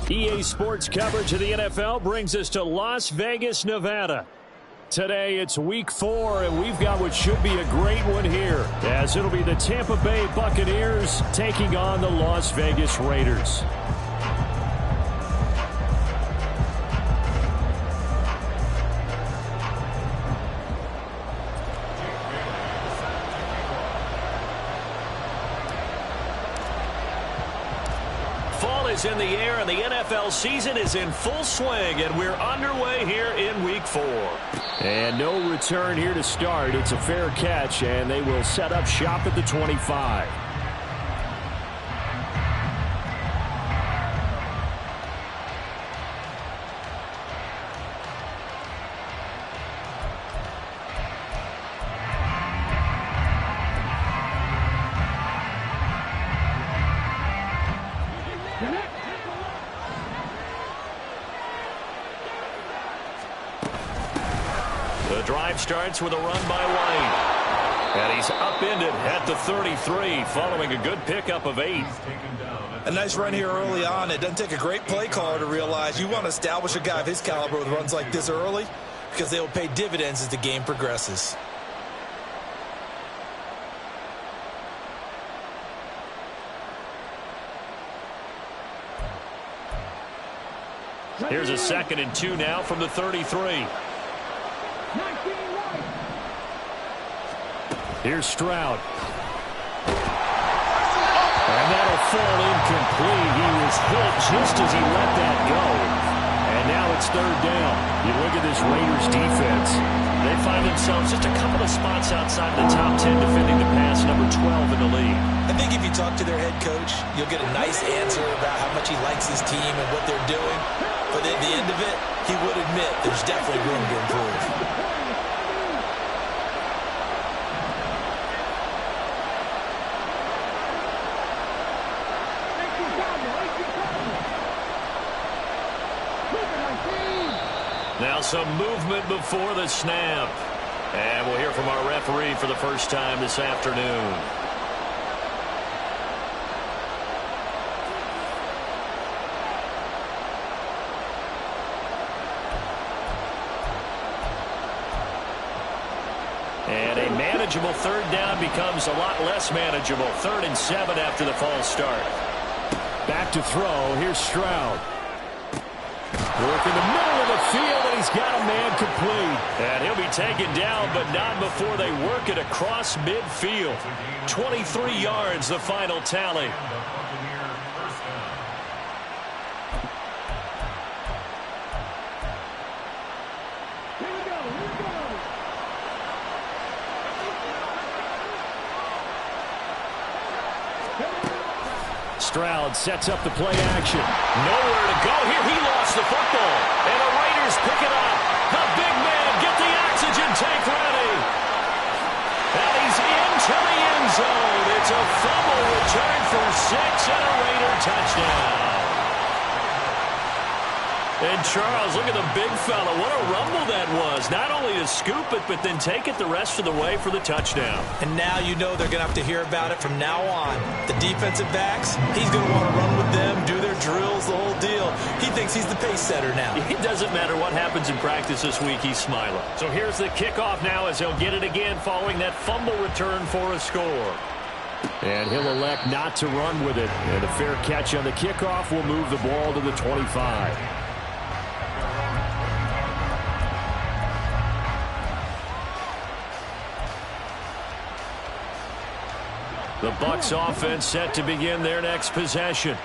EA Sports coverage of the NFL brings us to Las Vegas, Nevada. Today it's week 4, and we've got what should be a great one here, as it'll be the Tampa Bay Buccaneers taking on the Las Vegas Raiders. Fall is in the air, and the NFL season is in full swing, and we're underway here in week 4. And no return here to start. It's a fair catch, and they will set up shop at the 25. The drive starts with a run by White. And he's upended at the 33 following a good pickup of 8. A nice run here early on. It doesn't take a great play caller to realize you want to establish a guy of his caliber with runs like this early, because they will pay dividends as the game progresses. Here's a 2nd and 2 now from the 33. Here's Stroud. And that'll fall incomplete. He was hit just as he let that go. And now it's 3rd down. You look at this Raiders defense. They find themselves just a couple of spots outside the top 10 defending the pass, number 12 in the league. I think if you talk to their head coach, you'll get a nice answer about how much he likes his team and what they're doing. But at the end of it, he would admit there's definitely room to improve. Now some movement before the snap. And we'll hear from our referee for the first time this afternoon. And a manageable 3rd down becomes a lot less manageable. 3rd and 7 after the false start. Back to throw. Here's Stroud. Work in the middle of the field, and he's got a man complete. And he'll be taken down, but not before they work it across midfield. 23 yards, the final tally. Stroud sets up the play action. Nowhere to go here. He lost the football. And the Raiders pick it up. The big man, get the oxygen tank ready. And he's into the end zone. It's a fumble return for 6 and a Raider touchdown. And Charles, look at the big fella. What a rumble that was. Not only to scoop it, but then take it the rest of the way for the touchdown. And now you know they're going to have to hear about it from now on. The defensive backs, he's going to want to run with them, do their drills, the whole deal. He thinks he's the pace setter now. It doesn't matter what happens in practice this week, he's smiling. So here's the kickoff now as he'll get it again following that fumble return for a score. And he'll elect not to run with it. And a fair catch on the kickoff will move the ball to the 25. The Bucs offense set to begin their next possession.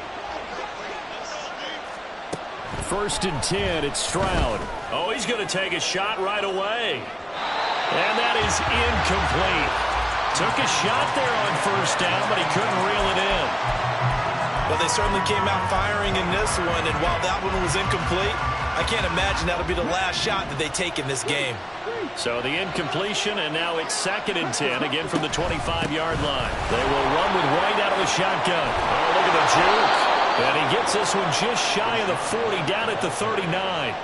1st and 10, it's Stroud. Oh, he's going to take a shot right away. And that is incomplete. Took a shot there on 1st down, but he couldn't reel it in. Well, they certainly came out firing in this one, and while that one was incomplete, I can't imagine that'll be the last shot that they take in this game. So the incompletion, and now it's 2nd and 10, again from the 25-yard line. They will run with White out of the shotgun. Oh, look at the juke. And he gets this one just shy of the 40, down at the 39.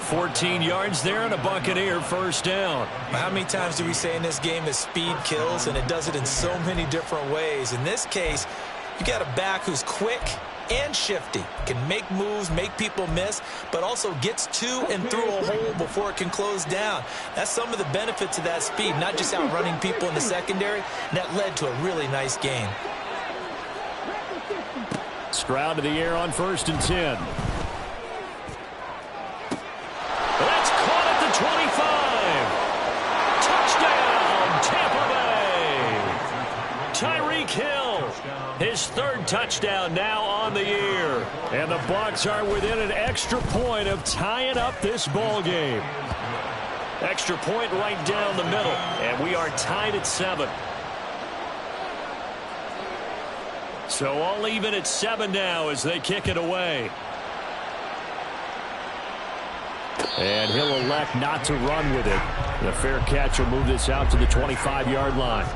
14 yards there and a Buccaneer 1st down. How many times do we say in this game that speed kills, and it does it in so many different ways? In this case, you got a back who's quick, and shifty. Can make moves, make people miss, but also gets to and through a hole before it can close down. That's some of the benefits of that speed, not just outrunning people in the secondary. And that led to a really nice gain. Stroud to the air on 1st and 10. That's caught at the 25. Touchdown, Tampa Bay. Tyreek Hill, his 3rd touchdown now on the year. And the Bucs are within an extra point of tying up this ball game. Extra point right down the middle, and we are tied at 7. So all even at 7 now as they kick it away. And he'll elect not to run with it. The fair catch will move this out to the 25-yard line.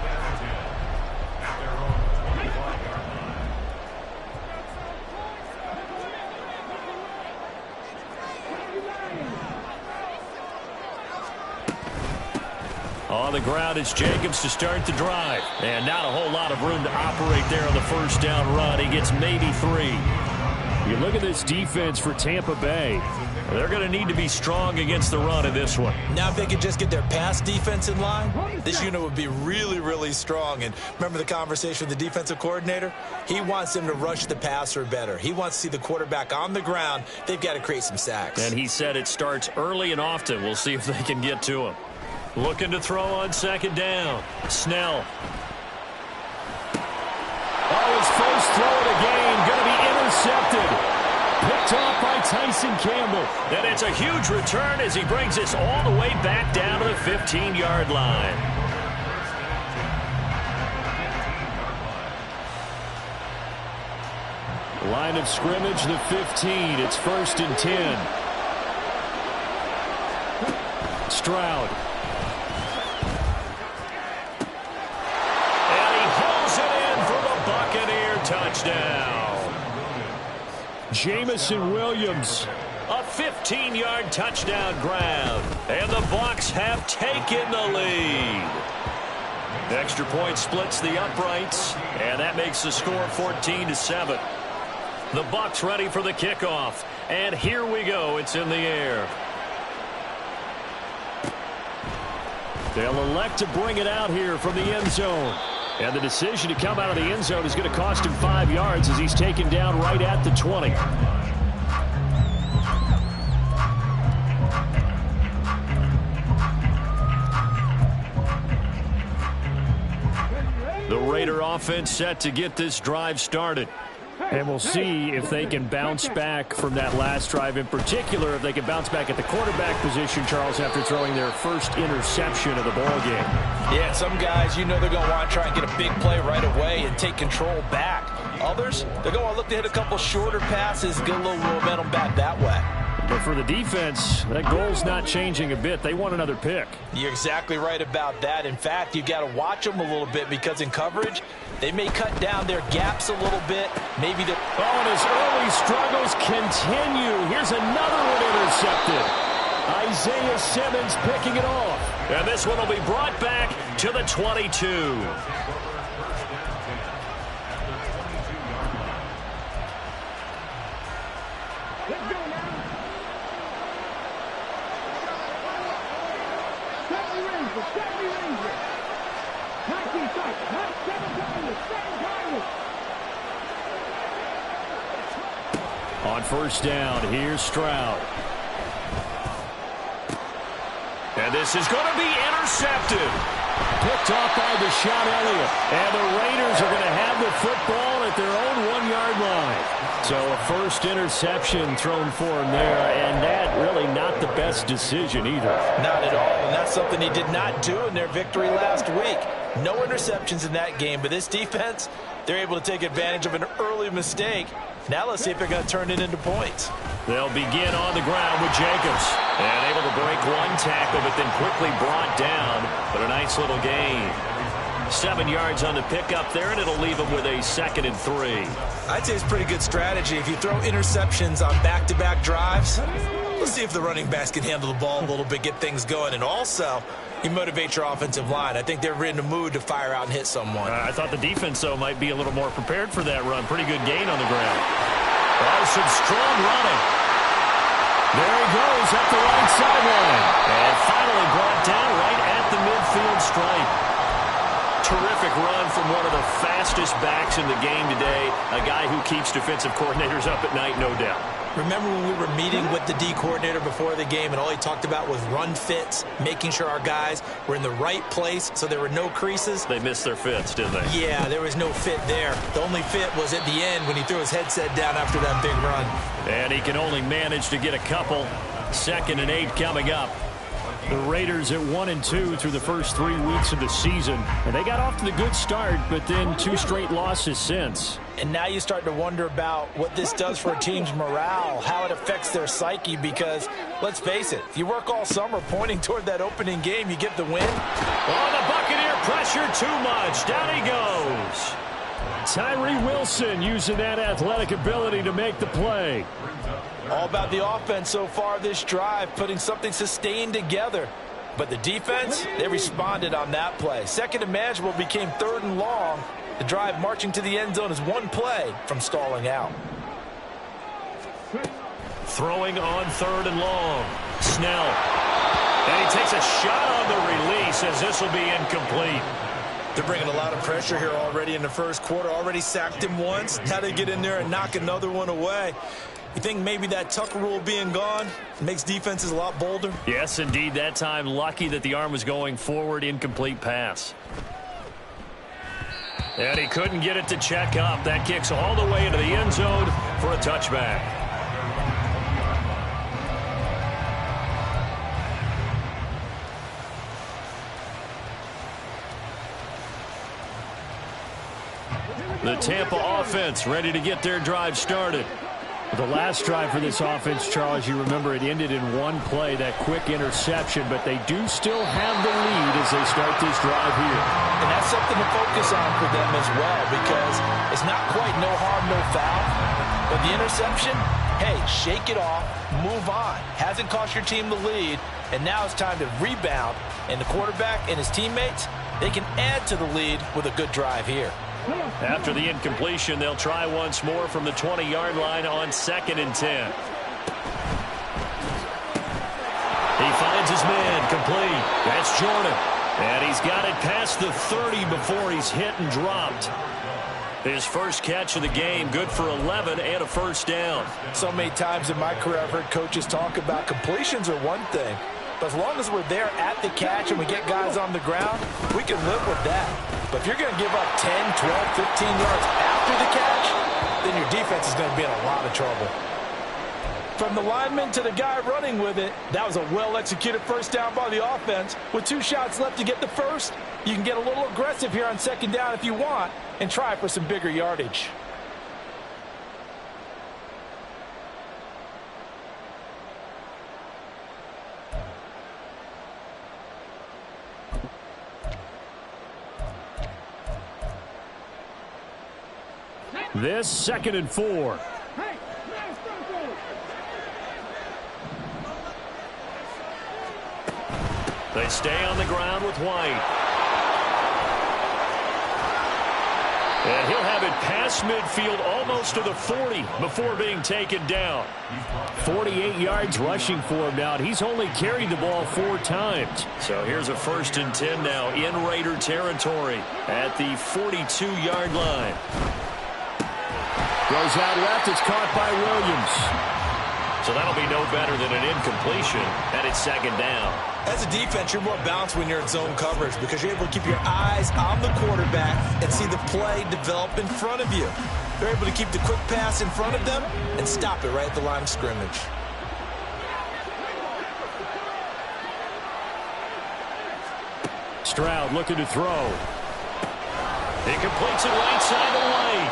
On the ground, it's Jacobs to start the drive. And not a whole lot of room to operate there on the 1st down run. He gets maybe 3. You look at this defense for Tampa Bay. They're going to need to be strong against the run in this one. Now if they could just get their pass defense in line, this unit would be really, really strong. And remember the conversation with the defensive coordinator? He wants them to rush the passer better. He wants to see the quarterback on the ground. They've got to create some sacks. And he said it starts early and often. We'll see if they can get to him. Looking to throw on 2nd down. Snell. Oh, his first throw of the game going to be intercepted. Picked off by Tyson Campbell. And it's a huge return as he brings us all the way back down to the 15-yard line. Line of scrimmage, the 15. It's 1st and 10. Stroud. Touchdown. Jamison Williams, a 15-yard touchdown grab. And the Bucs have taken the lead. Extra point splits the uprights, and that makes the score 14-7. The Bucs ready for the kickoff. And here we go. It's in the air. They'll elect to bring it out here from the end zone. And the decision to come out of the end zone is going to cost him 5 yards as he's taken down right at the 20. The Raider offense set to get this drive started. And we'll see if they can bounce back from that last drive. In particular, if they can bounce back at the quarterback position, Charles, after throwing their first interception of the ball game. Yeah, some guys, you know they're going to want to try and get a big play right away and take control back. Others, they're going to look to hit a couple shorter passes, get a little momentum back that way. But for the defense, that goal's not changing a bit. They want another pick. You're exactly right about that. In fact, you've got to watch them a little bit because in coverage, they may cut down their gaps a little bit. Maybe the... Oh, and his early struggles continue. Here's another one intercepted. Isaiah Simmons picking it off. And this one will be brought back to the 22. On 1st down, here's Stroud. And this is going to be intercepted. Picked off by Deshaun Elliott. And the Raiders are going to have the football at their own 1-yard line. So a first interception thrown for him there, and that really not the best decision either. Not at all, and that's something he did not do in their victory last week. No interceptions in that game, but this defense, they're able to take advantage of an early mistake. Now let's see if they're going to turn it into points. They'll begin on the ground with Jacobs. And able to break one tackle, but then quickly brought down. But a nice little gain. 7 yards on the pickup there, and it'll leave them with a 2nd and 3. I'd say it's pretty good strategy. If you throw interceptions on back-to-back drives, let's see if the running backs can handle the ball a little bit, get things going. And also, you motivate your offensive line. I think they're in the mood to fire out and hit someone. I thought the defense, though, might be a little more prepared for that run. Pretty good gain on the ground. Oh, some strong running. There he goes up the right sideline. And finally brought down right at the midfield stripe. Terrific run from one of the fastest backs in the game today. A guy who keeps defensive coordinators up at night, no doubt. Remember when we were meeting with the D coordinator before the game and all he talked about was run fits, making sure our guys were in the right place so there were no creases? They missed their fits, didn't they? Yeah, there was no fit there. The only fit was at the end when he threw his headset down after that big run. And he can only manage to get a couple. 2nd and 8 coming up. The Raiders at 1-2 through the first 3 weeks of the season. And they got off to the good start, but then 2 straight losses since. And now you start to wonder about what this does for a team's morale, how it affects their psyche, because, let's face it, if you work all summer pointing toward that opening game, you get the win. Oh, the Buccaneer pressure too much. Down he goes. Tyree Wilson using that athletic ability to make the play. All about the offense so far this drive, putting something sustained together. But the defense, they responded on that play. 2nd and manageable became 3rd and long. The drive marching to the end zone is 1 play from stalling out. Throwing on 3rd and long. Snell. And he takes a shot on the release as this will be incomplete. They're bringing a lot of pressure here already in the first quarter. Already sacked him once. Now they get in there and knock another one away. You think maybe that Tucker rule being gone makes defenses a lot bolder? Yes, indeed. That time, lucky that the arm was going forward. Incomplete pass. And he couldn't get it to check up. That kicks all the way into the end zone for a touchback. The Tampa offense ready to get their drive started. The last drive for this offense, Charles, you remember it ended in 1 play, that quick interception, but they do still have the lead as they start this drive here. And that's something to focus on for them as well, because it's not quite no harm, no foul, but the interception, hey, shake it off, move on. Hasn't cost your team the lead, and now it's time to rebound, and the quarterback and his teammates, they can add to the lead with a good drive here. After the incompletion, they'll try once more from the 20-yard line on 2nd and 10. He finds his man, complete. That's Jordan. And he's got it past the 30 before he's hit and dropped. His first catch of the game, good for 11 and a first down. So many times in my career I've heard coaches talk about completions are one thing. But as long as we're there at the catch and we get guys on the ground, we can live with that. But if you're going to give up 10, 12, 15 yards after the catch, then your defense is going to be in a lot of trouble. From the lineman to the guy running with it, that was a well-executed first down by the offense. With 2 shots left to get the first, you can get a little aggressive here on 2nd down if you want and try for some bigger yardage. This 2nd and 4. They stay on the ground with White. And he'll have it past midfield almost to the 40 before being taken down. 48 yards rushing for him now. He's only carried the ball 4 times. So here's a 1st and 10 now in Raider territory at the 42-yard line. Goes out left. It's caught by Williams. So that'll be no better than an incompletion, and it's 2nd down. As a defense, you're more balanced when you're in zone coverage because you're able to keep your eyes on the quarterback and see the play develop in front of you. They're able to keep the quick pass in front of them and stop it right at the line of scrimmage. Stroud looking to throw. He completes it right side of the lane.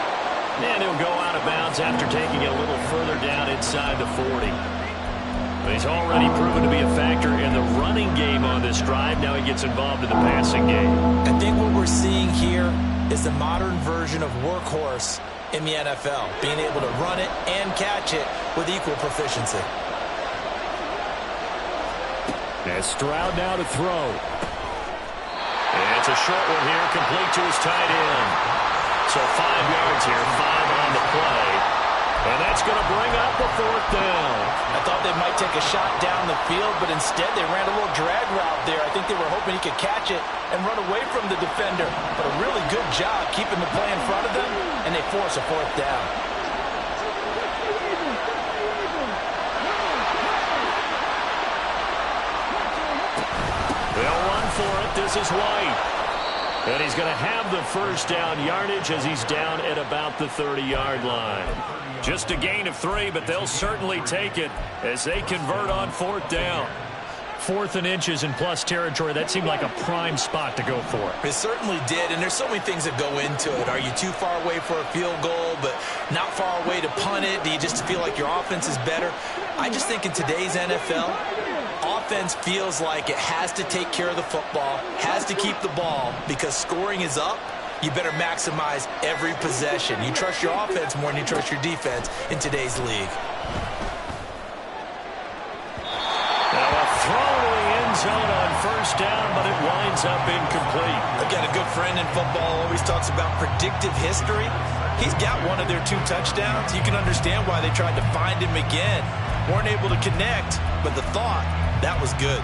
And he'll go out of bounds after taking it a little further down inside the 40. But he's already proven to be a factor in the running game on this drive. Now he gets involved in the passing game. I think what we're seeing here is the modern version of workhorse in the NFL, being able to run it and catch it with equal proficiency. And Stroud now to throw. And it's a short one here, complete to his tight end. So 5 yards here, 5 on the play. And that's going to bring up a 4th down. I thought they might take a shot down the field, but instead they ran a little drag route there. I think they were hoping he could catch it and run away from the defender. But a really good job keeping the play in front of them, and they force a 4th down. They'll run for it. This is White. And he's going to have the 1st down yardage as he's down at about the 30-yard line. Just a gain of 3, but they'll certainly take it as they convert on 4th down. 4th and inches in plus territory. That seemed like a prime spot to go for. It certainly did, and there's so many things that go into it. Are you too far away for a field goal, but not far away to punt it? Do you just feel like your offense is better? I just think in today's NFL, offense feels like it has to take care of the football, has to keep the ball, because scoring is up. You better maximize every possession. You trust your offense more than you trust your defense in today's league. Now a throw to the end zone on 1st down, but it winds up incomplete. Again, a good friend in football always talks about predictive history. He's got one of their 2 touchdowns. You can understand why they tried to find him again. Weren't able to connect, but the thought, that was good.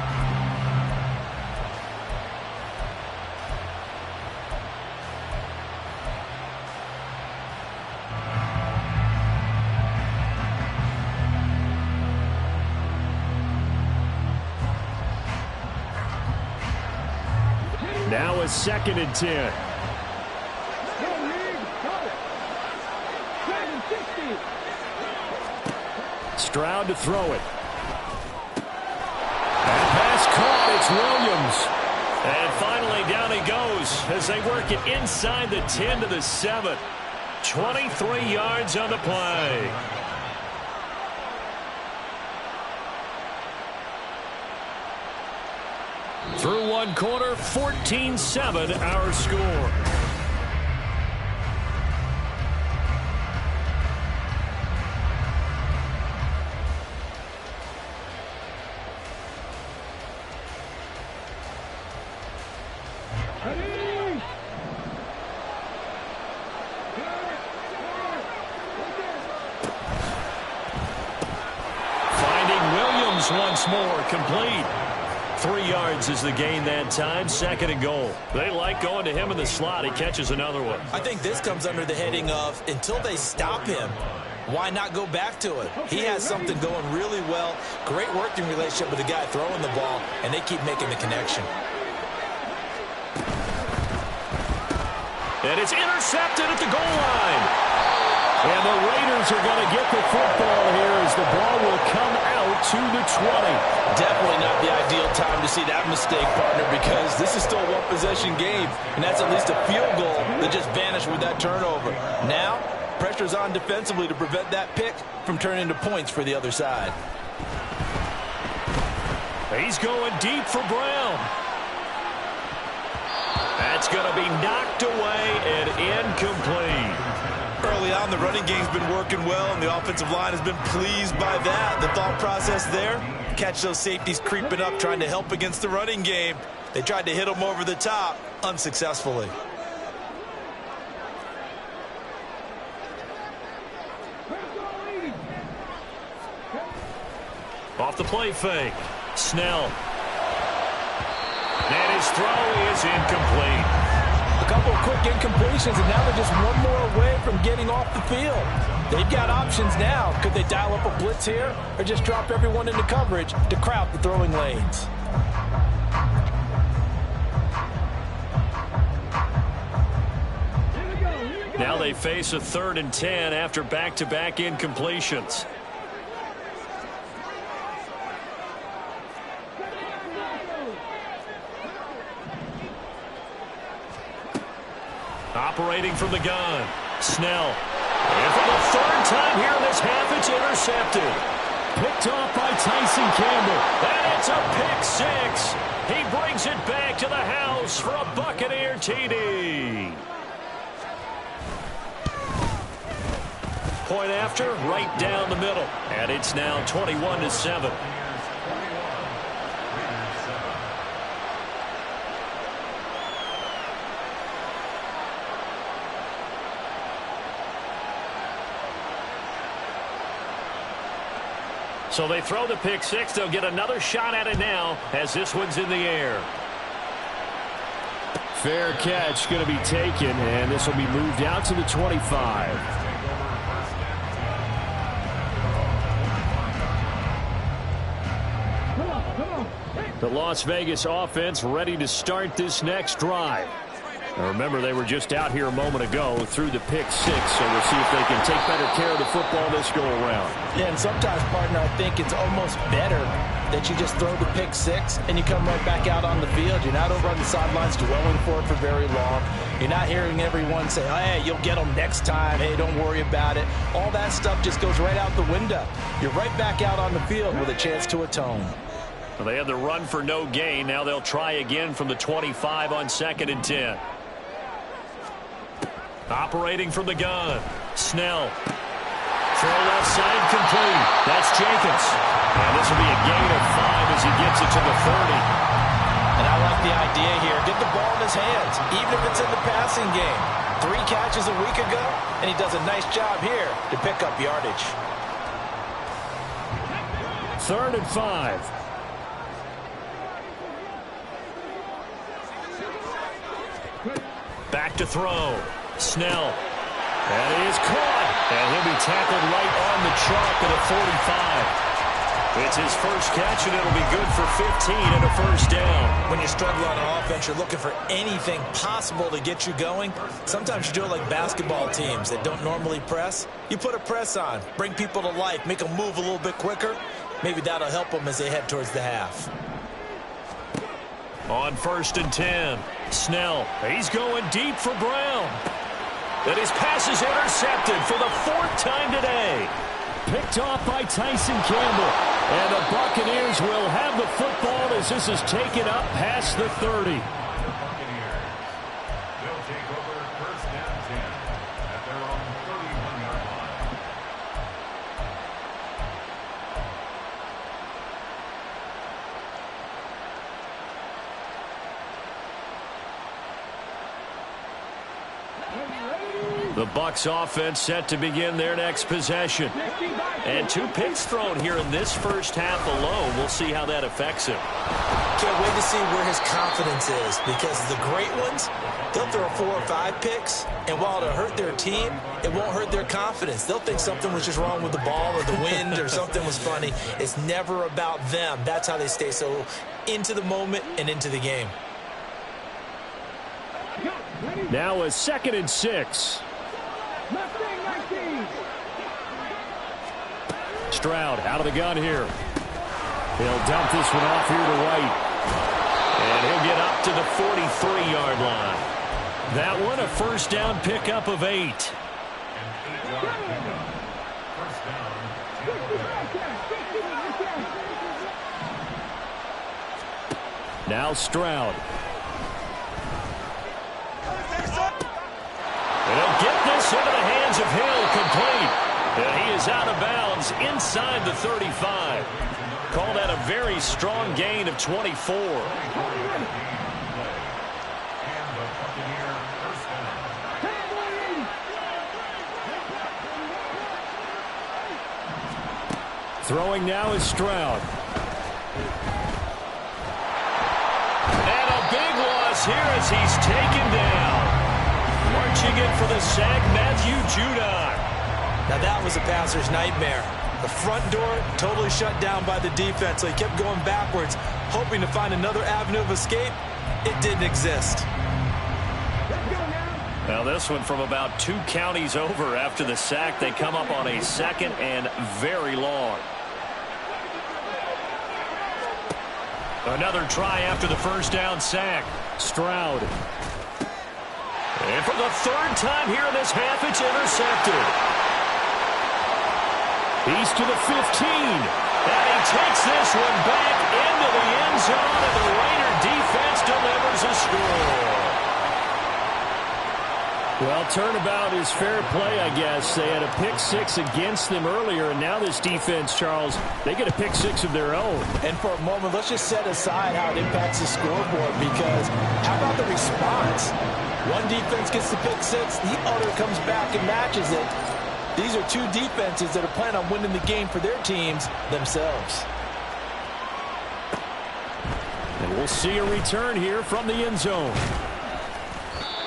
Now a 2nd and 10. Stroud to throw it. And pass caught. It's Williams. And finally down he goes as they work it inside the 10 to the 7. 23 yards on the play. Through 1 quarter, 14-7 our score. Finding Williams once more, complete. 3 yards is the gain that time. 2nd and goal. They like going to him in the slot. He catches another one. I think this comes under the heading of until they stop him, why not go back to it? He has something going really well. Great working relationship with the guy throwing the ball, and they keep making the connection. And it's intercepted at the goal line. And the Raiders are going to get the football here as the ball will come out to the 20. Definitely not the ideal time to see that mistake, partner, because this is still a one-possession game, and that's at least a field goal that just vanished with that turnover. Now, pressure's on defensively to prevent that pick from turning into points for the other side. He's going deep for Brown. That's going to be knocked away and incomplete. Early on, the running game's been working well, and the offensive line has been pleased by that. The thought process there, catch those safeties creeping up, trying to help against the running game. They tried to hit them over the top, unsuccessfully. Off the play fake. Snell. And his throw is incomplete. A couple of quick incompletions, and now they're just one more away from getting off the field. They've got options now. Could they dial up a blitz here or just drop everyone into coverage to crowd the throwing lanes? Now they face a 3rd and 10 after back-to-back incompletions. Operating from the gun, Snell. And for the 3rd time here in this half, it's intercepted. Picked off by Tyson Campbell. And it's a pick 6. He brings it back to the house for a Buccaneer TD. Point after, right down the middle. And it's now 21-7. So they throw the pick six. They'll get another shot at it now as this one's in the air. Fair catch going to be taken, and this will be moved out to the 25. The Las Vegas offense ready to start this next drive. Now remember, they were just out here a moment ago through the pick six, so we'll see if they can take better care of the football this go-around. Yeah, and sometimes, partner, I think it's almost better that you just throw the pick six and you come right back out on the field. You're not over on the sidelines dwelling for it for very long. You're not hearing everyone say, hey, you'll get them next time. Hey, don't worry about it. All that stuff just goes right out the window. You're right back out on the field with a chance to atone. Well, they had the run for no gain. Now they'll try again from the 25 on 2nd and 10. Operating from the gun. Snell. Throw left side complete. That's Jacobs. And this will be a gain of 5 as he gets it to the 30. And I like the idea here. Get the ball in his hands, even if it's in the passing game. 3 catches a week ago, and he does a nice job here to pick up yardage. 3rd and 5. Back to throw. Snell. That is caught. And he'll be tackled right on the chalk at a 45. It's his first catch, and it'll be good for 15 and a first down. When you struggle on offense, you're looking for anything possible to get you going. Sometimes you do it like basketball teams that don't normally press. You put a press on, bring people to life, make them move a little bit quicker. Maybe that'll help them as they head towards the half. On 1st and 10, Snell, he's going deep for Brown. And his pass is intercepted for the 4th time today. Picked off by Tyson Campbell. And the Buccaneers will have the football as this is taken up past the 30. The Bucs offense set to begin their next possession. And 2 picks thrown here in this first half alone. We'll see how that affects him. Can't wait to see where his confidence is, because the great ones, they'll throw 4 or 5 picks, and while it'll hurt their team, it won't hurt their confidence. They'll think something was just wrong with the ball or the wind or something was funny. It's never about them. That's how they stay so into the moment and into the game. Now a 2nd and 6. Stroud out of the gun here. He'll dump this one off here to right. And he'll get up to the 43-yard line. That one a first down pickup of 8. Now Stroud. And he'll get this into the hands of Hill, complete. And he is out of bounds inside the 35. Call that a very strong gain of 24. Throwing now is Stroud. And a big loss here as he's taken down. Marching in for the sack, Matthew Judon. Now that was a passer's nightmare. The front door totally shut down by the defense, so he kept going backwards, hoping to find another avenue of escape. It didn't exist. Now this one from about 2 counties over after the sack. They come up on a 2nd and very long. Another try after the first down sack. Stroud. And for the 3rd time here in this half, it's intercepted. He's to the 15. And he takes this one back into the end zone, and the Raider defense delivers a score. Well, turnabout is fair play, I guess. They had a pick 6 against them earlier, and now this defense, Charles, they get a pick 6 of their own. And for a moment, let's just set aside how it impacts the scoreboard, because how about the response? One defense gets the pick 6, the other comes back and matches it. These are two defenses that are planning on winning the game for their teams themselves. And we'll see a return here from the end zone.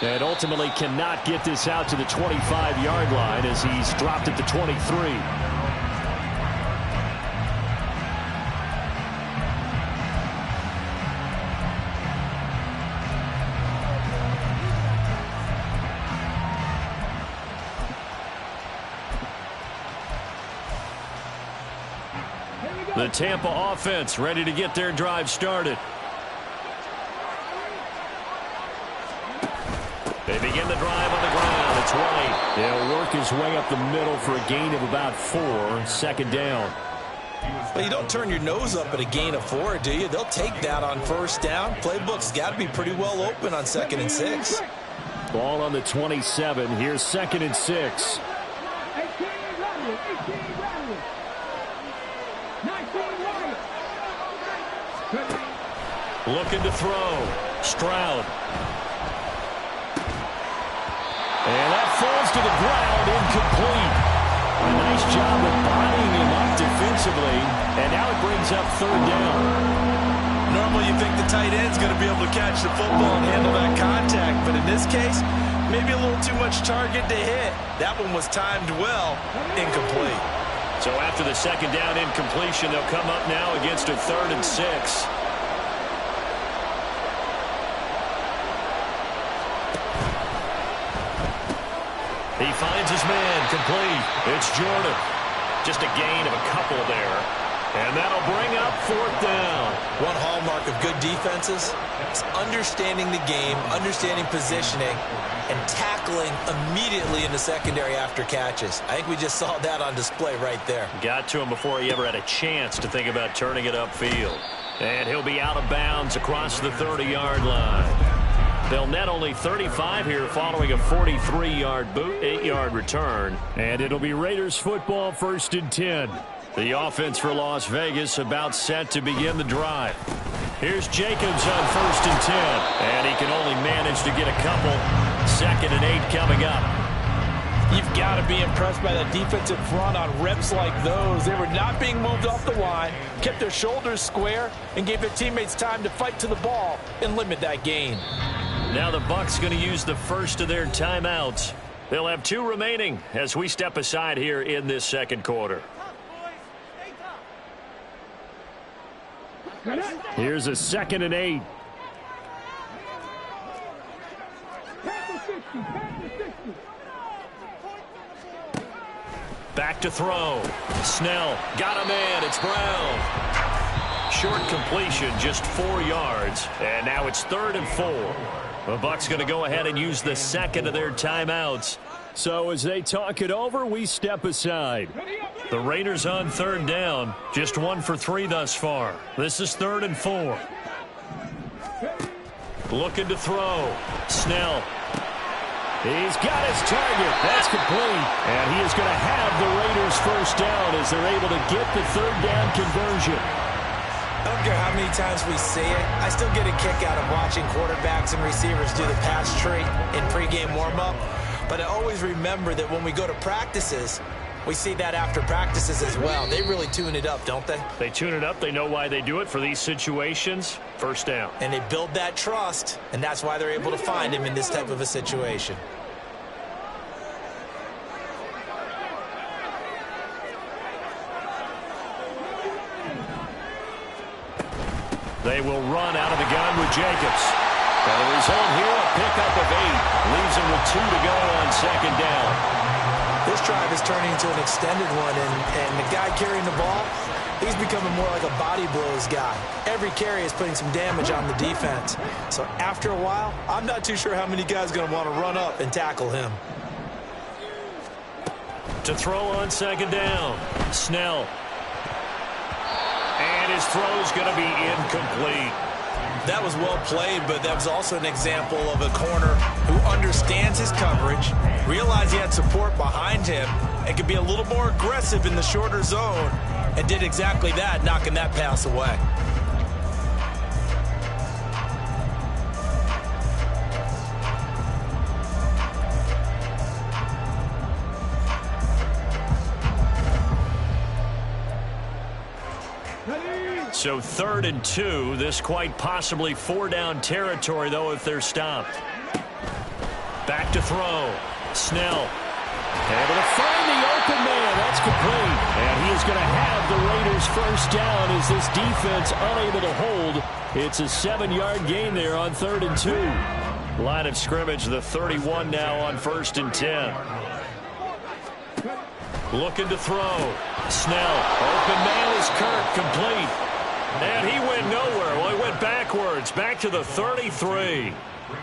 And ultimately cannot get this out to the 25-yard line as he's dropped it to 23. The Tampa offense ready to get their drive started. They begin the drive on the ground. It's White. He'll work his way up the middle for a gain of about 4. Second down. Well, you don't turn your nose up at a gain of 4, do you? They'll take that on first down. Playbook's got to be pretty well open on 2nd and 6. Ball on the 27. Here's 2nd and 6. Looking to throw. Stroud. And that falls to the ground, incomplete. A nice job of bodying him up defensively. And now it brings up 3rd down. Normally you think the tight end's going to be able to catch the football and handle that contact. But in this case, maybe a little too much target to hit. That one was timed well. Incomplete. So after the 2nd down incompletion, they'll come up now against a 3rd and 6. He finds his man, complete. It's Jordan. Just a gain of a couple there. And that'll bring up 4th down. One hallmark of good defenses is understanding the game, understanding positioning, and tackling immediately in the secondary after catches. I think we just saw that on display right there. Got to him before he ever had a chance to think about turning it upfield. And he'll be out of bounds across the 30-yard line. They'll net only 35 here following a 43-yard boot, 8-yard return. And it'll be Raiders football, 1st and 10. The offense for Las Vegas about set to begin the drive. Here's Jacobs on 1st and 10. And he can only manage to get a couple. 2nd and 8 coming up. You've got to be impressed by that defensive front on reps like those. They were not being moved off the line, kept their shoulders square, and gave their teammates time to fight to the ball and limit that gain. Now the Bucs going to use the first of their timeouts. They'll have 2 remaining as we step aside here in this 2nd quarter. Here's a 2nd and 8. Back to throw. Snell got a man. It's Brown. Short completion, just 4 yards. And now it's 3rd and 4. The Bucs going to go ahead and use the 2nd of their timeouts. So as they talk it over, we step aside. The Raiders on 3rd down. Just 1 for 3 thus far. This is 3rd and 4. Looking to throw. Snell. He's got his target. That's complete. And he is going to have the Raiders first down as they're able to get the 3rd down conversion. I don't care how many times we see it. I still get a kick out of watching quarterbacks and receivers do the pass tree in pregame warm-up. But I always remember that when we go to practices, we see that after practices as well. They really tune it up, don't they? They tune it up. They know why they do it for these situations. First down. And they build that trust, and that's why they're able to find him in this type of a situation. They will run out of the gun with Jacobs. And the result here, a pickup of 8. Leaves him with 2 to go on 2nd down. This drive is turning into an extended one, and the guy carrying the ball, he's becoming more like a body blows guy. Every carry is putting some damage on the defense. So after a while, I'm not too sure how many guys are going to want to run up and tackle him. To throw on 2nd down, Snell. And his throw's going to be incomplete. That was well played, but that was also an example of a corner who understands his coverage, realized he had support behind him, and could be a little more aggressive in the shorter zone, and did exactly that, knocking that pass away. So 3rd and 2. This quite possibly 4-down territory, though, if they're stopped. Back to throw. Snell. Able to find the open man. That's complete. And he is going to have the Raiders first down as this defense unable to hold. It's a 7-yard gain there on 3rd and 2. Line of scrimmage, the 31 now on 1st and 10. Looking to throw. Snell. Open man is Kirk. Complete. And he went nowhere. Well, he went backwards. Back to the 33.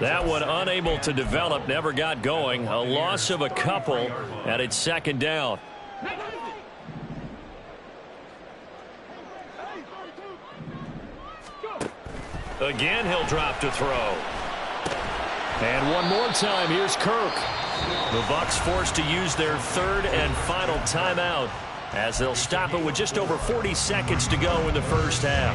That one unable to develop, never got going. A loss of a couple, and it's 2nd down. Again, he'll drop to throw. And one more time, here's Kirk. The Bucs forced to use their 3rd and final timeout as they'll stop it with just over 40 seconds to go in the first half.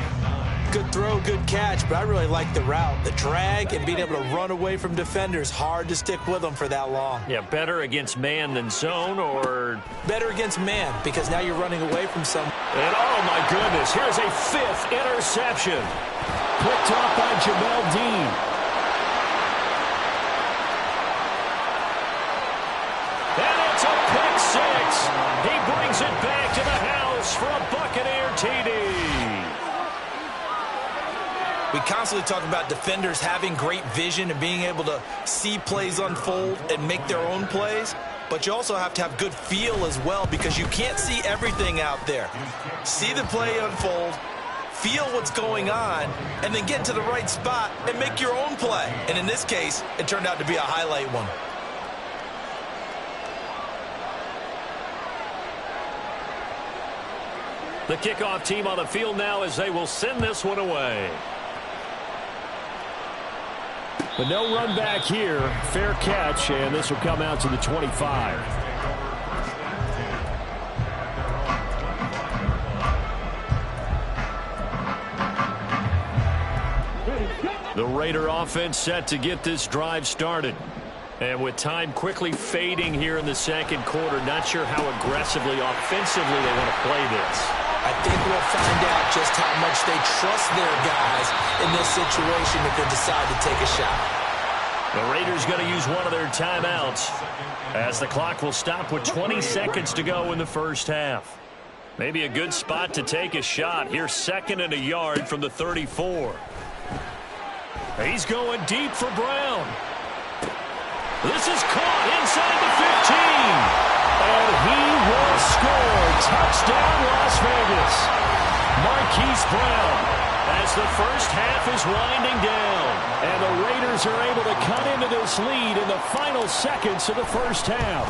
Good throw, good catch, but I really like the route. The drag and being able to run away from defenders, hard to stick with them for that long. Yeah, better against man than zone, or? Better against man, because now you're running away from some. And oh my goodness, here's a 5th interception. Picked off by Jamel Dean. And it's a pick 6. He brings it back to the house for a Buccaneer TD. We constantly talk about defenders having great vision and being able to see plays unfold and make their own plays. But you also have to have good feel as well, because you can't see everything out there. See the play unfold, feel what's going on, and then get to the right spot and make your own play. And in this case, it turned out to be a highlight one. The kickoff team on the field now as they will send this one away. But no run back here. Fair catch, and this will come out to the 25. The Raider offense set to get this drive started. And with time quickly fading here in the 2nd quarter, not sure how aggressively, offensively they want to play this. I think we'll find out just how much they trust their guys in this situation if they decide to take a shot. The Raiders going to use one of their timeouts as the clock will stop with 20 seconds to go in the first half. Maybe a good spot to take a shot. Here's 2nd and a yard from the 34. He's going deep for Brown. This is caught inside the 15. And he will score. Touchdown, Las Vegas. Marquise Brown as the first half is winding down. And the Raiders are able to cut into this lead in the final seconds of the first half.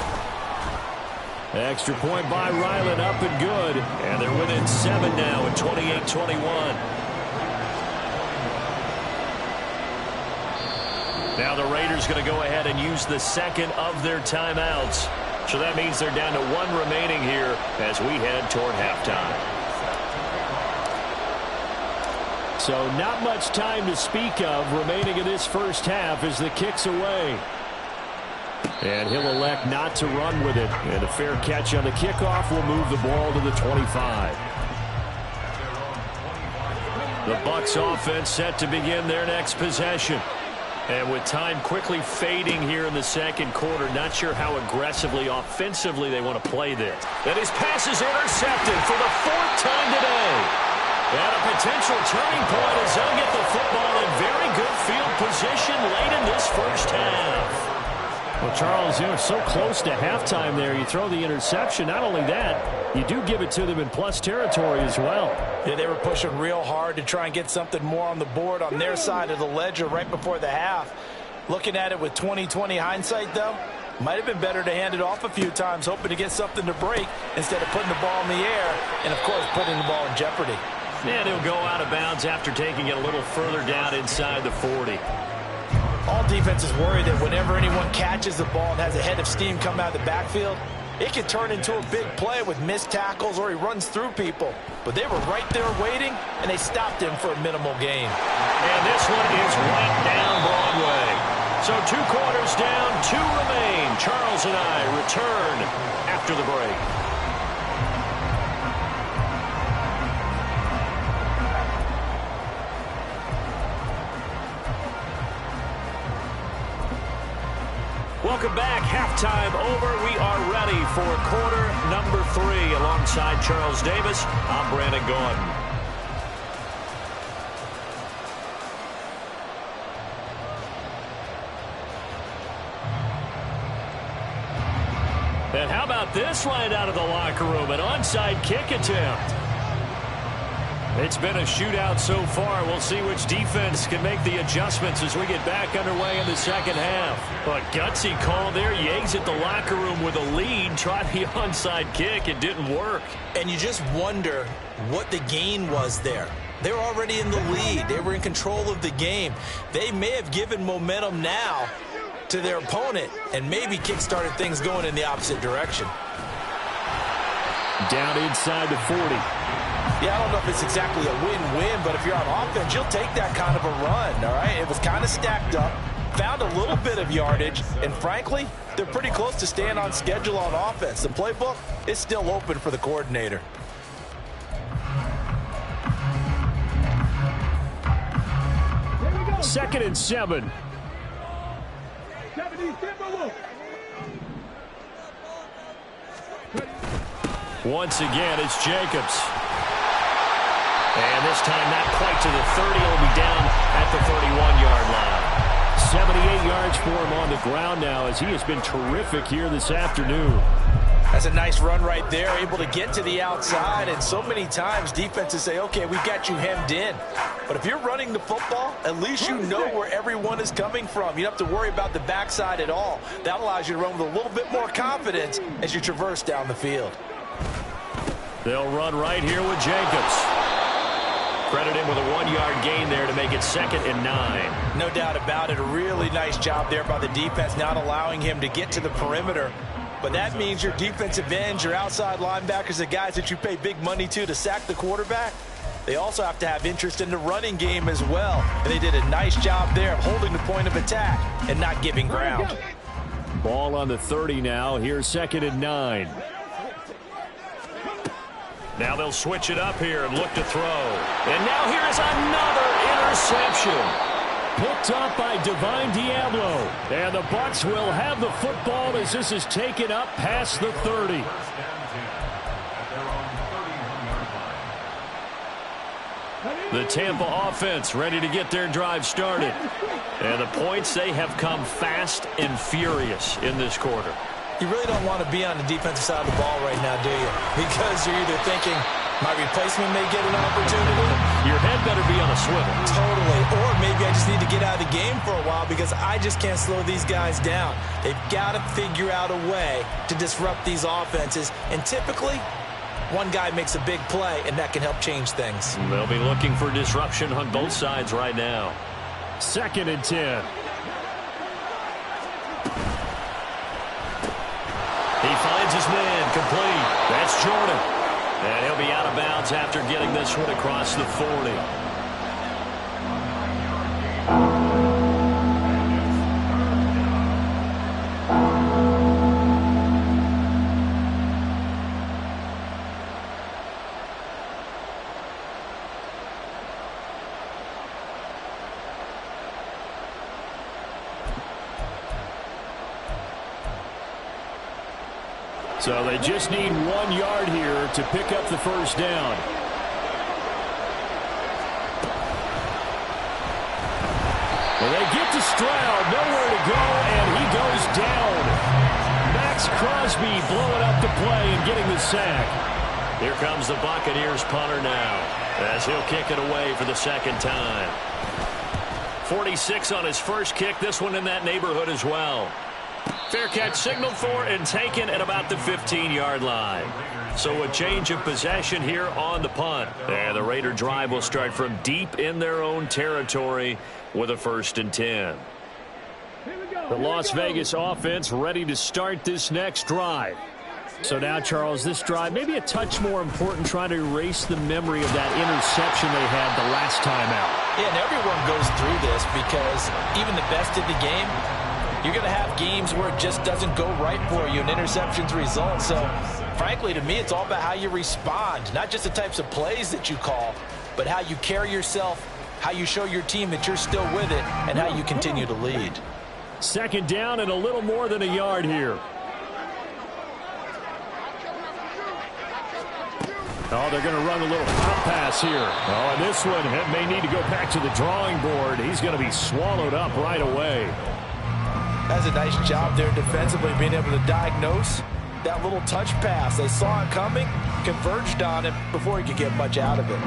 Extra point by Ryland, up and good. And they're within 7 now at 28-21. Now the Raiders going to go ahead and use the 2nd of their timeouts. So that means they're down to 1 remaining here as we head toward halftime. So not much time to speak of remaining in this first half as the kick's away. And he'll elect not to run with it. And a fair catch on the kickoff will move the ball to the 25. The Bucs offense set to begin their next possession. And with time quickly fading here in the 2nd quarter, not sure how aggressively, offensively they want to play this. And his pass is intercepted for the 4th time today. And a potential turning point as they'll get the football in very good field position late in this first half. Well, Charles, you're so close to halftime there. You throw the interception. Not only that, you do give it to them in plus territory as well. Yeah, they were pushing real hard to try and get something more on the board on their side of the ledger right before the half. Looking at it with 20/20 hindsight, though, might have been better to hand it off a few times, hoping to get something to break instead of putting the ball in the air and, of course, putting the ball in jeopardy. And he'll go out of bounds after taking it a little further down inside the 40. All defenses worry that whenever anyone catches the ball and has a head of steam come out of the backfield, it can turn into a big play with missed tackles or he runs through people. But they were right there waiting, and they stopped him for a minimal gain. And this one is right down Broadway. So 2 quarters down, 2 remain. Charles and I return after the break. halftime over. We are ready for quarter number 3. Alongside Charles Davis, I'm Brandon Gaudin. And how about this right out of the locker room? An onside kick attempt. It's been a shootout so far. We'll see which defense can make the adjustments as we get back underway in the second half. But gutsy call there. You exit the locker room with a lead. Tried the onside kick. It didn't work. And you just wonder what the gain was there. They were already in the lead. They were in control of the game. They may have given momentum now to their opponent and maybe kick-started things going in the opposite direction. Down inside the 40. Yeah, I don't know if it's exactly a win-win, but if you're on offense, you'll take that kind of a run, all right? It was kind of stacked up, found a little bit of yardage, and frankly, they're pretty close to staying on schedule on offense. The playbook is still open for the coordinator. Second and 7. Once again, it's Jacobs. And this time not quite to the 30. He'll be down at the 31-yard line. 78 yards for him on the ground now as he has been terrific here this afternoon. That's a nice run right there, able to get to the outside. And so many times defenses say, okay, we got you hemmed in. But if you're running the football, at least you know where everyone is coming from. You don't have to worry about the backside at all. That allows you to run with a little bit more confidence as you traverse down the field. They'll run right here with Jacobs. Credit him with a 1-yard gain there to make it 2nd and 9. No doubt about it. A really nice job there by the defense, not allowing him to get to the perimeter. But that means your defensive ends, your outside linebackers, the guys that you pay big money to sack the quarterback, they also have to have interest in the running game as well. And they did a nice job there of holding the point of attack and not giving ground. Ball on the 30 now. Here's 2nd and 9. Now they'll switch it up here and look to throw. And now here's another interception. Picked up by Divine Diablo. And the Bucs will have the football as this is taken up past the 30. The Tampa offense ready to get their drive started. And the points, they have come fast and furious in this quarter. You really don't want to be on the defensive side of the ball right now, do you? Because you're either thinking, my replacement may get an opportunity. Your head better be on a swivel. Totally. Or maybe I just need to get out of the game for a while because I just can't slow these guys down. They've got to figure out a way to disrupt these offenses. And typically, one guy makes a big play, and that can help change things. They'll be looking for disruption on both sides right now. 2nd and 10. He finds his man complete. That's Jordan. And he'll be out of bounds after getting this one across the 40. So they just need 1 yard here to pick up the first down. And they get to Stroud, nowhere to go, and he goes down. Max Crosby blowing up the play and getting the sack. Here comes the Buccaneers punter now as he'll kick it away for the 2nd time. 46 on his first kick, this one in that neighborhood as well. Fair catch signaled for and taken at about the 15-yard line. So a change of possession here on the punt. And the Raider drive will start from deep in their own territory with a 1st and 10. The Las Vegas offense ready to start this next drive. So now, Charles, this drive maybe a touch more important, trying to erase the memory of that interception they had the last time out. Yeah, and everyone goes through this because even the best in the game, you're going to have games where it just doesn't go right for you and interceptions result. So, frankly, to me, it's all about how you respond, not just the types of plays that you call, but how you carry yourself, how you show your team that you're still with it, and how you continue to lead. Second down and a little more than a yard here. Oh, they're going to run a little pop pass here. Oh, and this one may need to go back to the drawing board. He's going to be swallowed up right away. That's a nice job there defensively, being able to diagnose that little touch pass. They saw it coming, converged on it before he could get much out of it.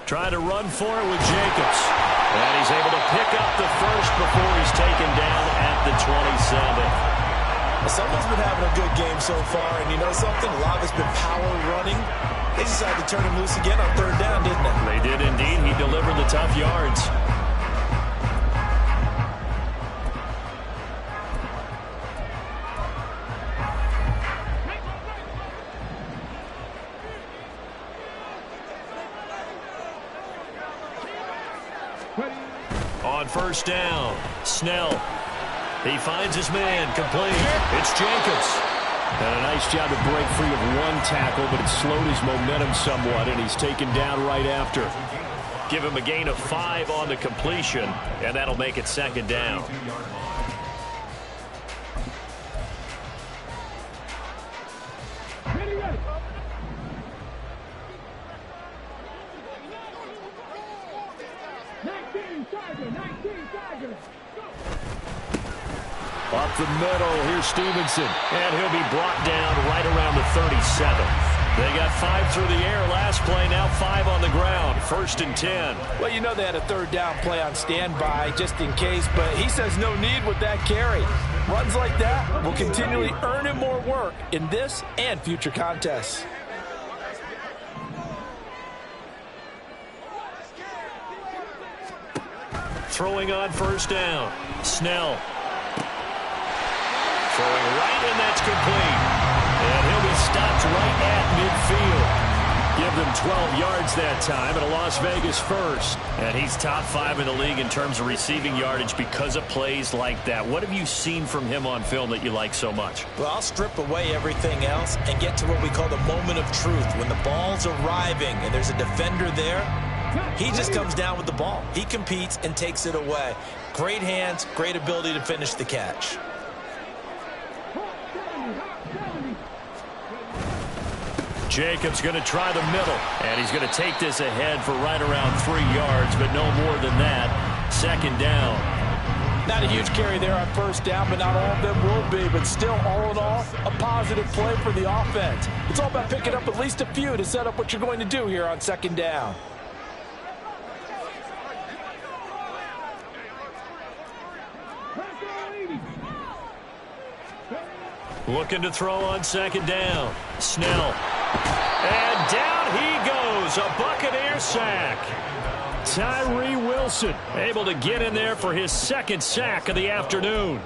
Trying to run for it with Jacobs. And he's able to pick up the first before he's taken down at the 27. Someone's been having a good game so far, and you know something? A lot of it's been power running. They decided to turn him loose again on third down, didn't they? They did indeed. He delivered the tough yards. On first down, Snell. He finds his man, complete. It's Jacobs. And a nice job to break free of one tackle, but it slowed his momentum somewhat, and he's taken down right after. Give him a gain of 5 on the completion, and that'll make it second down. Up the middle, here's Stevenson. And he'll be brought down right around the 37. They got 5 through the air last play, now 5 on the ground. 1st and 10. Well, you know they had a third down play on standby just in case, but he says no need with that carry. Runs like that will continually earn him more work in this and future contests. Throwing on first down, Snell. Throwing right, and that's complete. And he'll be stopped right at midfield. Give them 12 yards that time, and a Las Vegas first. And he's top 5 in the league in terms of receiving yardage because of plays like that. What have you seen from him on film that you like so much? Well, I'll strip away everything else and get to what we call the moment of truth. When the ball's arriving and there's a defender there, he just comes down with the ball. He competes and takes it away. Great hands, great ability to finish the catch. Jacobs going to try the middle, and he's going to take this ahead for right around 3 yards, but no more than that. Second down. Not a huge carry there on first down, but not all of them will be. But still, all in all, a positive play for the offense. It's all about picking up at least a few to set up what you're going to do here on second down. Looking to throw on second down. Snell. And down he goes. A Buccaneer sack. Tyree Wilson able to get in there for his second sack of the afternoon.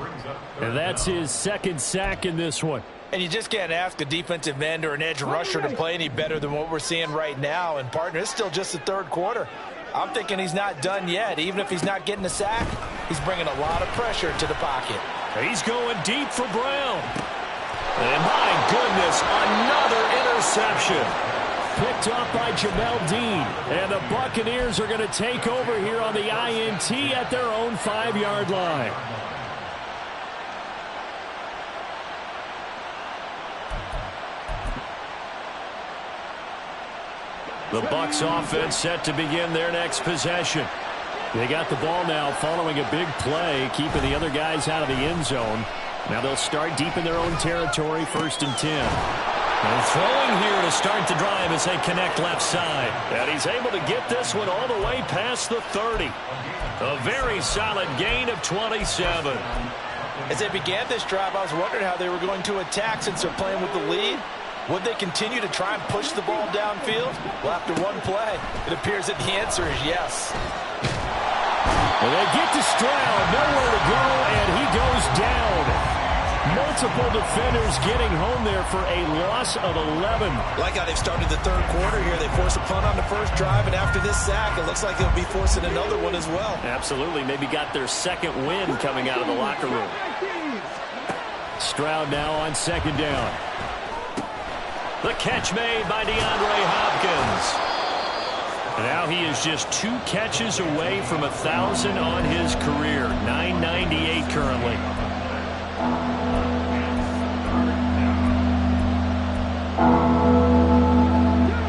And that's his second sack in this one. And you just can't ask a defensive end or an edge rusher to play any better than what we're seeing right now. And, partner, it's still just the third quarter. I'm thinking he's not done yet. Even if he's not getting a sack, he's bringing a lot of pressure to the pocket. He's going deep for Brown. And my goodness, another interception. Picked off by Jamel Dean. And the Buccaneers are going to take over here on the INT at their own 5-yard line. The Bucs offense set to begin their next possession. They got the ball now following a big play, keeping the other guys out of the end zone. Now they'll start deep in their own territory, 1st and 10. And throwing here to start the drive as they connect left side. And he's able to get this one all the way past the 30. A very solid gain of 27. As they began this drive, I was wondering how they were going to attack since they're playing with the lead. Would they continue to try and push the ball downfield? Well, after one play, it appears that the answer is yes. Well, they get to Stroud, nowhere to go, and he goes down. Multiple defenders getting home there for a loss of 11. Like how they've started the third quarter here. They force a punt on the first drive, and after this sack, it looks like they'll be forcing another one as well. Absolutely. Maybe got their second win coming out of the locker room. Stroud now on second down. The catch made by DeAndre Hopkins. And now he is just 2 catches away from 1,000 on his career. 998 currently.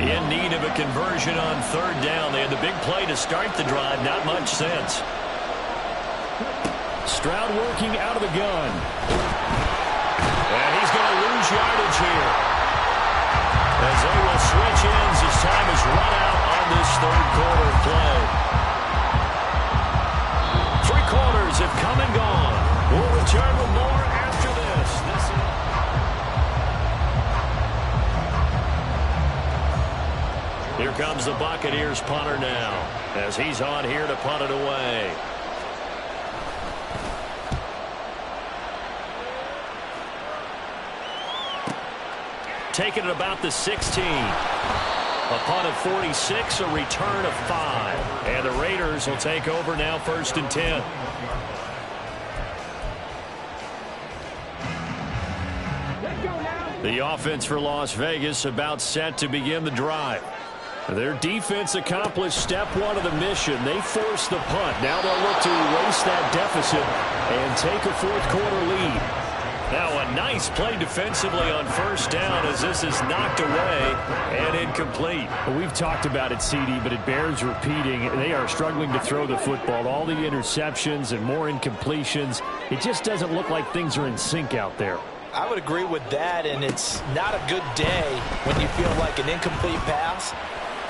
In need of a conversion on third down. They had the big play to start the drive. Not much sense. Stroud working out of the gun. And he's going to lose yardage here, as they will switch ends as time is run out on this third quarter play. 3 quarters have come and gone. We'll return with more after this. Here comes the Buccaneers punter now, as he's on here to punt it away. Taking it about the 16. A punt of 46, a return of 5. And the Raiders will take over now, 1st and 10. The offense for Las Vegas about set to begin the drive. Their defense accomplished step 1 of the mission. They forced the punt. Now they'll look to erase that deficit and take a fourth quarter lead. Now a nice play defensively on first down, as this is knocked away and incomplete. Well, we've talked about it, CD, but it bears repeating. They are struggling to throw the football. All the interceptions and more incompletions. It just doesn't look like things are in sync out there. I would agree with that, and it's not a good day when you feel like an incomplete pass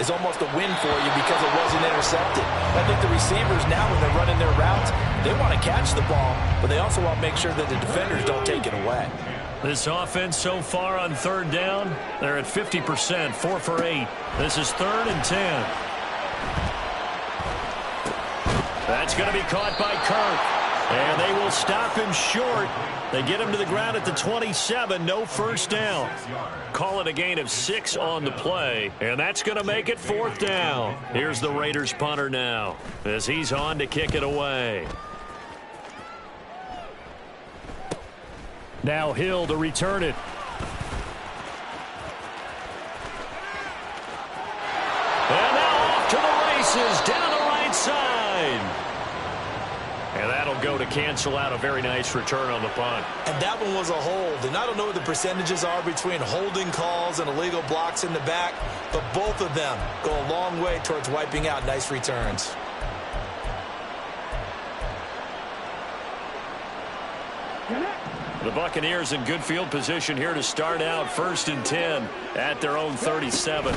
is almost a win for you because it wasn't intercepted. I think the receivers now, when they're running their routes, they want to catch the ball, but they also want to make sure that the defenders don't take it away. This offense so far on third down, they're at 50%, 4 for 8. This is 3rd and 10. That's going to be caught by Kirk, and they will stop him short. They get him to the ground at the 27, no first down. Call it a gain of 6 on the play, and that's going to make it 4th down. Here's the Raiders punter now, as he's on to kick it away. Now Hill to return it. And now off to the races, down the right side. And that'll go to cancel out a very nice return on the punt. And that one was a hold. And I don't know what the percentages are between holding calls and illegal blocks in the back, but both of them go a long way towards wiping out nice returns. The Buccaneers in good field position here to start out 1st and 10 at their own 37.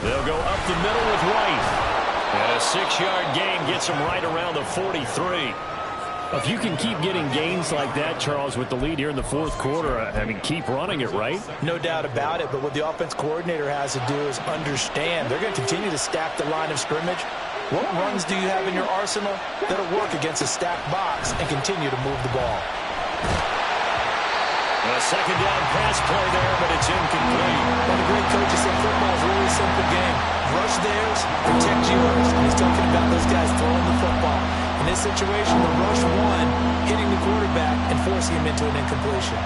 They'll go up the middle with White. And a 6-yard gain gets them right around the 43. If you can keep getting gains like that, Charles, with the lead here in the fourth quarter, I mean, keep running it, right? No doubt about it, but what the offense coordinator has to do is understand they're going to continue to stack the line of scrimmage. What runs do you have in your arsenal that'll work against a stacked box and continue to move the ball? A second down pass play there, but it's incomplete. One of the great coaches said football is a really simple game. Rush theirs, protect yours. And he's talking about those guys throwing the football. In this situation, the rush one, hitting the quarterback and forcing him into an incompletion.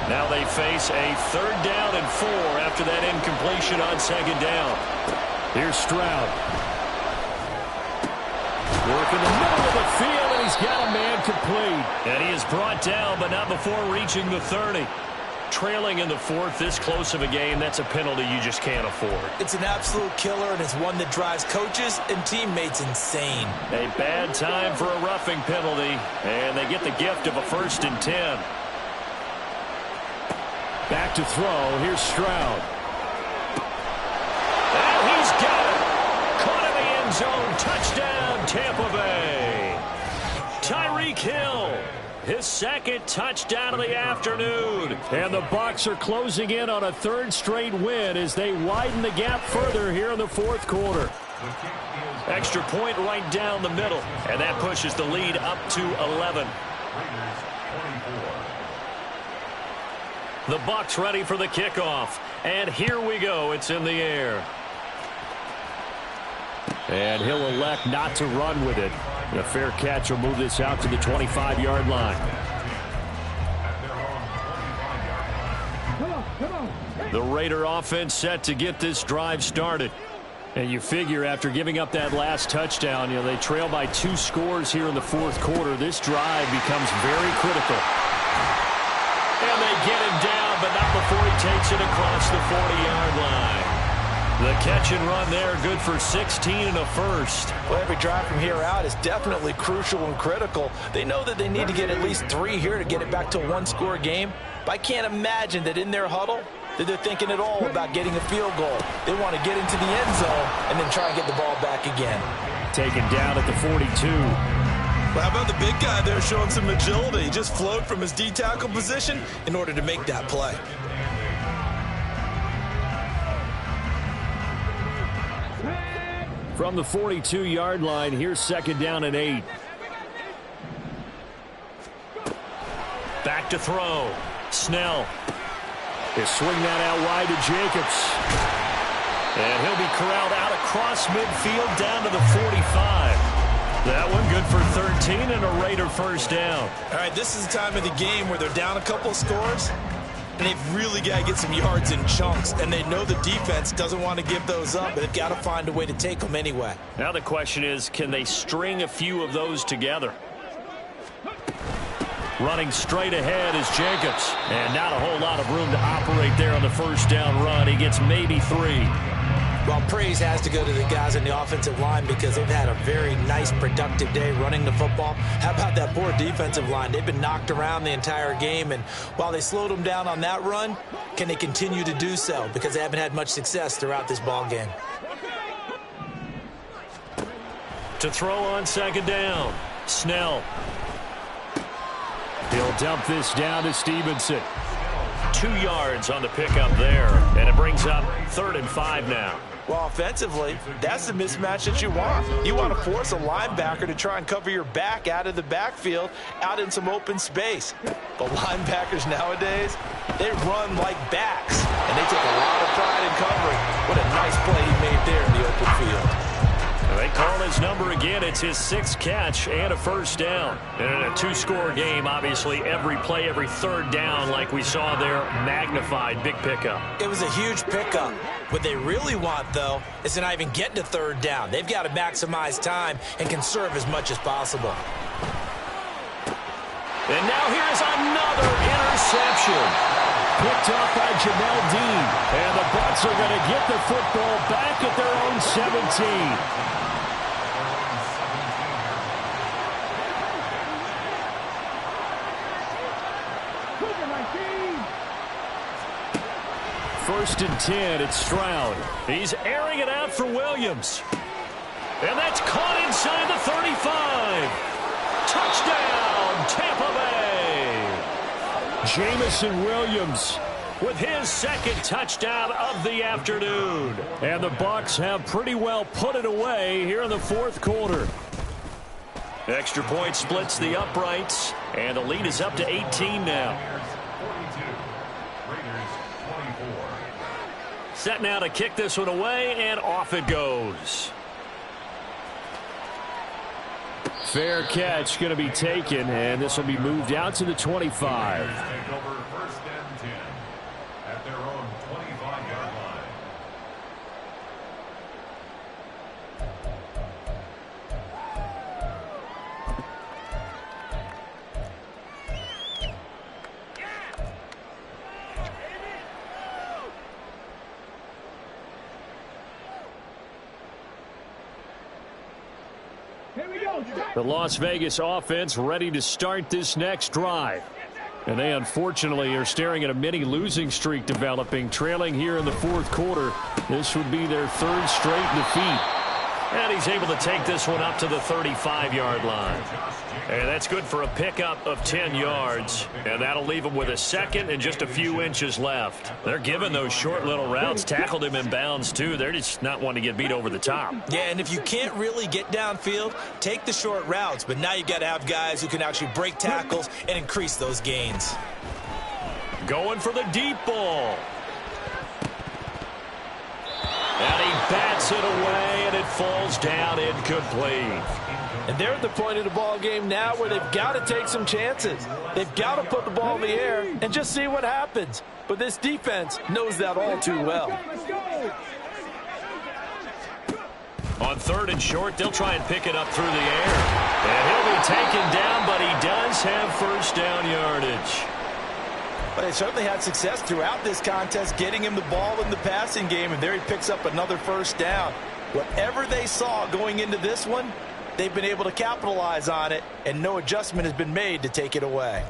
Now they face a 3rd down and 4 after that incompletion on second down. Here's Stroud. Working the middle of the field, and he's got a man complete. And he is brought down, but not before reaching the 30. Trailing in the 4th, this close of a game, that's a penalty you just can't afford. It's an absolute killer, and it's one that drives coaches and teammates insane. A bad time for a roughing penalty, and they get the gift of a 1st and 10. Back to throw. Here's Stroud. And he's got it. Caught in the end zone. Touchdown, Tampa Bay. Tyreek Hill his second touchdown of the afternoon. And the Bucs are closing in on a third straight win as they widen the gap further here in the fourth quarter. Extra point right down the middle, and that pushes the lead up to 11. The Bucs ready for the kickoff, and here we go. It's in the air. And he'll elect not to run with it. A fair catch will move this out to the 25-yard line. The Raider offense set to get this drive started. And you figure after giving up that last touchdown, they trail by 2 scores here in the fourth quarter. This drive becomes very critical. And they get him down, but not before he takes it across the 40-yard line. The catch and run there, good for 16 and a first. Well, every drive from here out is definitely crucial and critical. They know that they need to get at least 3 here to get it back to a 1-score game. But I can't imagine that in their huddle that they're thinking at all about getting a field goal. They want to get into the end zone and then try and get the ball back again. Taken down at the 42. Well, how about the big guy there showing some agility? He just flowed from his D-tackle position in order to make that play. From the 42-yard line, here's second down and 8. Back to throw. Snell. They swing that out wide to Jacobs. And he'll be corralled out across midfield down to the 45. That one good for 13 and a Raider first down. All right, this is the time of the game where they're down a couple of scores, and they've really got to get some yards in chunks, and they know the defense doesn't want to give those up, but they've got to find a way to take them anyway. Now the question is, can they string a few of those together? Running straight ahead is Jacobs, and not a whole lot of room to operate there on the first down run. He gets maybe 3. Well, praise has to go to the guys in the offensive line because they've had a very nice, productive day running the football. How about that poor defensive line? They've been knocked around the entire game, and while they slowed them down on that run, can they continue to do so? Because they haven't had much success throughout this ball game. To throw on second down, Snell. He'll dump this down to Stevenson. 2 yards on the pickup there, and it brings up 3rd and 5 now. Well, offensively, that's the mismatch that you want. You want to force a linebacker to try and cover your back out of the backfield, out in some open space. But linebackers nowadays, they run like backs, and they take a lot of pride in covering. What a nice play he made there in the open field. They call his number again. It's his 6th catch and a first down. And in a 2-score game, obviously, every play, every third down, like we saw there, magnified. Big pickup. It was a huge pickup. What they really want, though, is to not even get to third down. They've got to maximize time and conserve as much as possible. And now here's another interception. Picked off by Jamel Dean. And the Bucs are going to get the football back at their own 17. First and 10, it's Stroud. He's airing it out for Williams. And that's caught inside the 35. Touchdown, Tampa Bay. Jamison Williams with his 2nd touchdown of the afternoon. And the Bucs have pretty well put it away here in the fourth quarter. Extra point splits the uprights, and the lead is up to 18 now. Set now to kick this one away, and off it goes. Fair catch going to be taken, and this will be moved out to the 25. First and 10 at their own 25-yard line. The Las Vegas offense ready to start this next drive. And they unfortunately are staring at a mini losing streak developing, trailing here in the fourth quarter. This would be their 3rd straight defeat. And he's able to take this one up to the 35-yard line. And that's good for a pickup of 10 yards. And that'll leave him with a second and just a few inches left. They're giving those short little routes. Tackled him in bounds, too. They're just not wanting to get beat over the top. Yeah, and if you can't really get downfield, take the short routes. But now you've got to have guys who can actually break tackles and increase those gains. Going for the deep ball. And he bats it away, and it falls down incomplete. And they're at the point of the ball game now where they've got to take some chances. They've got to put the ball in the air and just see what happens. But this defense knows that all too well. On 3rd and short, they'll try and pick it up through the air. And he'll be taken down, but he does have first down yardage. But they certainly had success throughout this contest, getting him the ball in the passing game, and there he picks up another first down. Whatever they saw going into this one, they've been able to capitalize on it, and no adjustment has been made to take it away.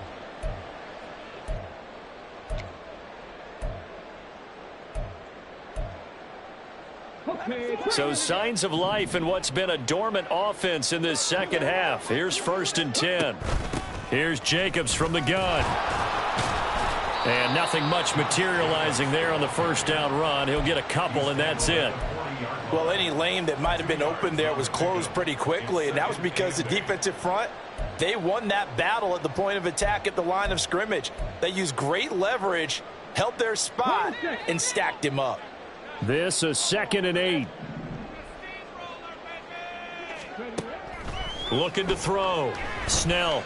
So signs of life in what's been a dormant offense in this second half. Here's 1st and 10. Here's Jacobs from the gun. And nothing much materializing there on the first down run. He'll get a couple, and that's it. Well, any lane that might have been open there was closed pretty quickly, and that was because the defensive front, they won that battle at the point of attack at the line of scrimmage. They used great leverage, held their spot, and stacked him up. This is 2nd and 8. Looking to throw. Snell.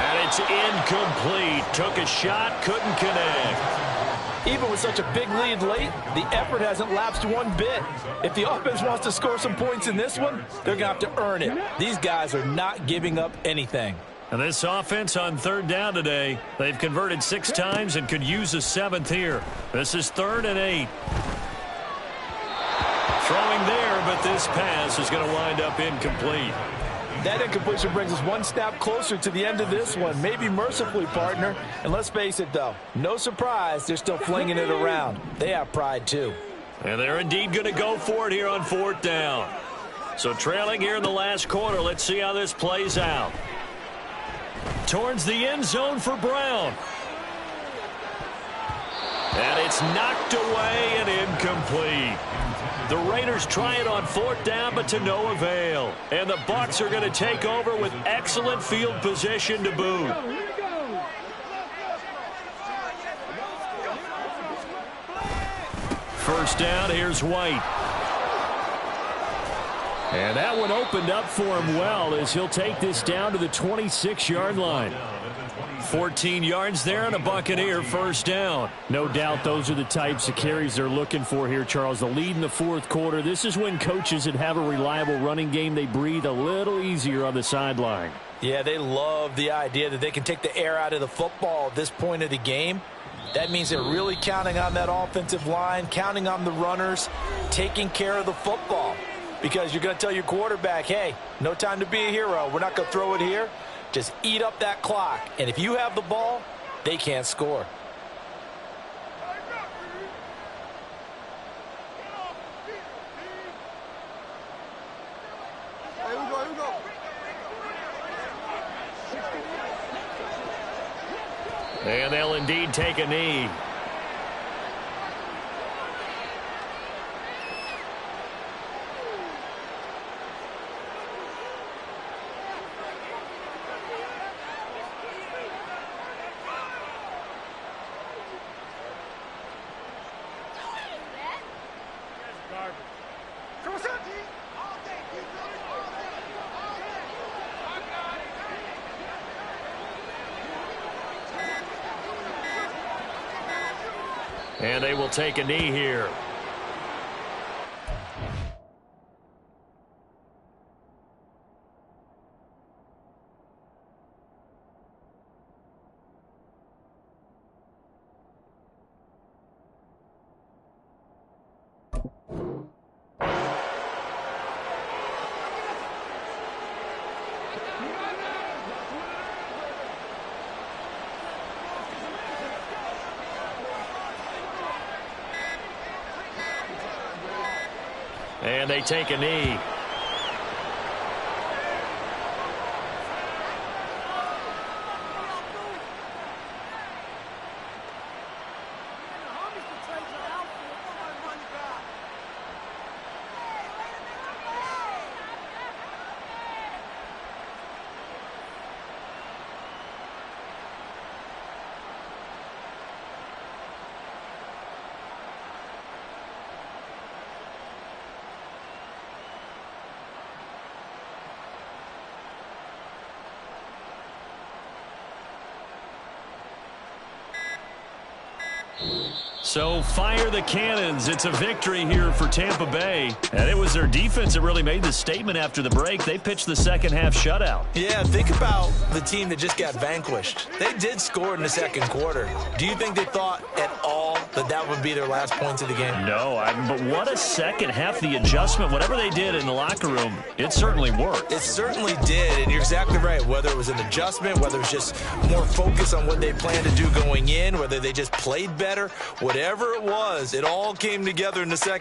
And it's incomplete. Took a shot, couldn't connect. Even with such a big lead late, the effort hasn't lapsed one bit. If the offense wants to score some points in this one, they're going to have to earn it. These guys are not giving up anything. And this offense on 3rd down today, they've converted 6 times and could use a 7th here. This is 3rd and 8. Throwing there, but this pass is going to wind up incomplete. That incompletion brings us one step closer to the end of this one. Maybe mercifully, partner. And let's face it, though, no surprise, they're still flinging it around. They have pride, too. And they're indeed going to go for it here on 4th down. So trailing here in the last quarter, let's see how this plays out. Towards the end zone for Brown. And it's knocked away and incomplete. The Raiders try it on 4th down, but to no avail. And the Bucs are going to take over with excellent field position to boot. First down, here's White. And that one opened up for him well as he'll take this down to the 26-yard line. 14 yards there and a Buccaneer first down. No doubt those are the types of carries they're looking for here, Charles. The lead in the 4th quarter. This is when coaches that have a reliable running game, they breathe a little easier on the sideline. Yeah, they love the idea that they can take the air out of the football at this point of the game. That means they're really counting on that offensive line, counting on the runners, taking care of the football. Because you're going to tell your quarterback, hey, no time to be a hero. We're not going to throw it here. Just eat up that clock. And if you have the ball, they can't score. And they'll indeed take a knee. And they will take a knee here. And they take a knee. So fire the cannons. It's a victory here for Tampa Bay. And it was their defense that really made the statement after the break. They pitched the second half shutout. Yeah, think about the team that just got vanquished. They did score in the second quarter. Do you think they thought at all that would be their last points of the game? No, but what a second half. The adjustment, whatever they did in the locker room, it certainly worked. It certainly did, and you're exactly right. Whether it was an adjustment, whether it was just more focus on what they planned to do going in, whether they just played better, whatever it was, it all came together in the second